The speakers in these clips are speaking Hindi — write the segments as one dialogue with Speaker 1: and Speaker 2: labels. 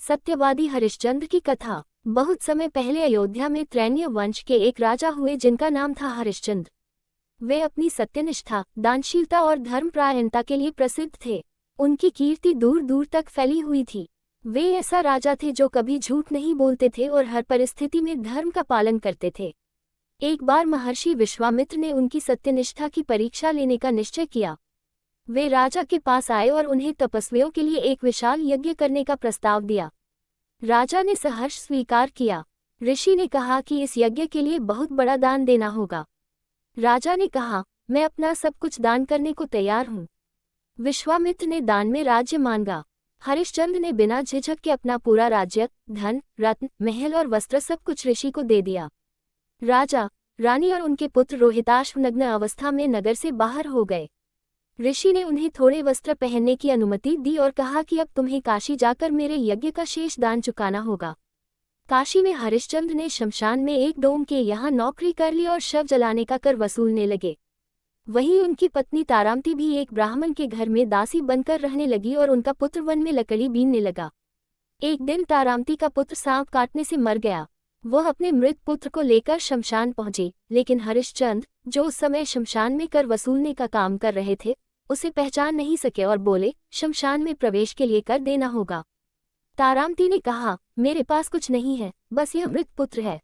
Speaker 1: सत्यवादी हरिश्चंद्र की कथा। बहुत समय पहले अयोध्या में त्रैन्य वंश के एक राजा हुए जिनका नाम था हरिश्चंद्र। वे अपनी सत्यनिष्ठा, दानशीलता और धर्मपरायणता के लिए प्रसिद्ध थे। उनकी कीर्ति दूर दूर तक फैली हुई थी। वे ऐसा राजा थे जो कभी झूठ नहीं बोलते थे और हर परिस्थिति में धर्म का पालन करते थे। एक बार महर्षि विश्वामित्र ने उनकी सत्यनिष्ठा की परीक्षा लेने का निश्चय किया। वे राजा के पास आए और उन्हें तपस्वियों के लिए एक विशाल यज्ञ करने का प्रस्ताव दिया। राजा ने सहर्ष स्वीकार किया। ऋषि ने कहा कि इस यज्ञ के लिए बहुत बड़ा दान देना होगा। राजा ने कहा, मैं अपना सब कुछ दान करने को तैयार हूँ। विश्वामित्र ने दान में राज्य मांगा। हरिश्चंद्र ने बिना झिझक के अपना पूरा राज्य, धन, रत्न, महल और वस्त्र सब कुछ ऋषि को दे दिया। राजा, रानी और उनके पुत्र रोहिताश्व नग्न अवस्था में नगर से बाहर हो गए। ऋषि ने उन्हें थोड़े वस्त्र पहनने की अनुमति दी और कहा कि अब तुम्हें काशी जाकर मेरे यज्ञ का शेष दान चुकाना होगा। काशी में हरिश्चंद्र ने शमशान में एक डोम के यहाँ नौकरी कर ली और शव जलाने का कर वसूलने लगे। वहीं उनकी पत्नी तारामती भी एक ब्राह्मण के घर में दासी बनकर रहने लगी और उनका पुत्र वन में लकड़ी बीनने लगा। एक दिन तारामती का पुत्र सांप काटने से मर गया। वह अपने मृत पुत्र को लेकर शमशान पहुंचे, लेकिन हरिश्चंद्र, जो उस समय शमशान में कर वसूलने का काम कर रहे थे, उसे पहचान नहीं सके और बोले, शमशान में प्रवेश के लिए कर देना होगा। तारामती ने कहा, मेरे पास कुछ नहीं है, बस यह मृत पुत्र है।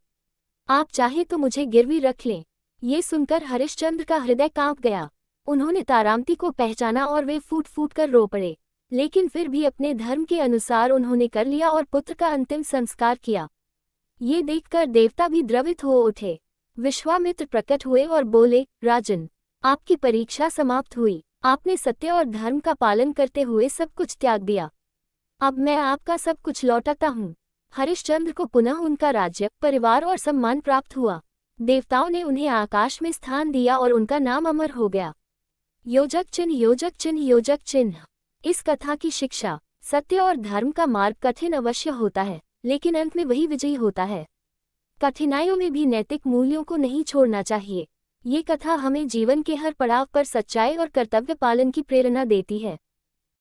Speaker 1: आप चाहे तो मुझे गिरवी रख लें। ये सुनकर हरिश्चंद्र का हृदय कांप गया। उन्होंने तारामती को पहचाना और वे फूट फूट कर रो पड़े। लेकिन फिर भी अपने धर्म के अनुसार उन्होंने कर लिया और पुत्र का अंतिम संस्कार किया। ये देखकर देवता भी द्रवित हो उठे। विश्वामित्र प्रकट हुए और बोले, राजन, आपकी परीक्षा समाप्त हुई। आपने सत्य और धर्म का पालन करते हुए सब कुछ त्याग दिया। अब मैं आपका सब कुछ लौटाता हूँ। हरिश्चंद्र को पुनः उनका राज्य, परिवार और सम्मान प्राप्त हुआ। देवताओं ने उन्हें आकाश में स्थान दिया और उनका नाम अमर हो गया। योजक चिन्ह, योजक चिन्ह, योजक चिन्ह। इस कथा की शिक्षा, सत्य और धर्म का मार्ग कठिन अवश्य होता है, लेकिन अंत में वही विजयी होता है। कठिनाइयों में भी नैतिक मूल्यों को नहीं छोड़ना चाहिए। ये कथा हमें जीवन के हर पड़ाव पर सच्चाई और कर्तव्य पालन की प्रेरणा देती है।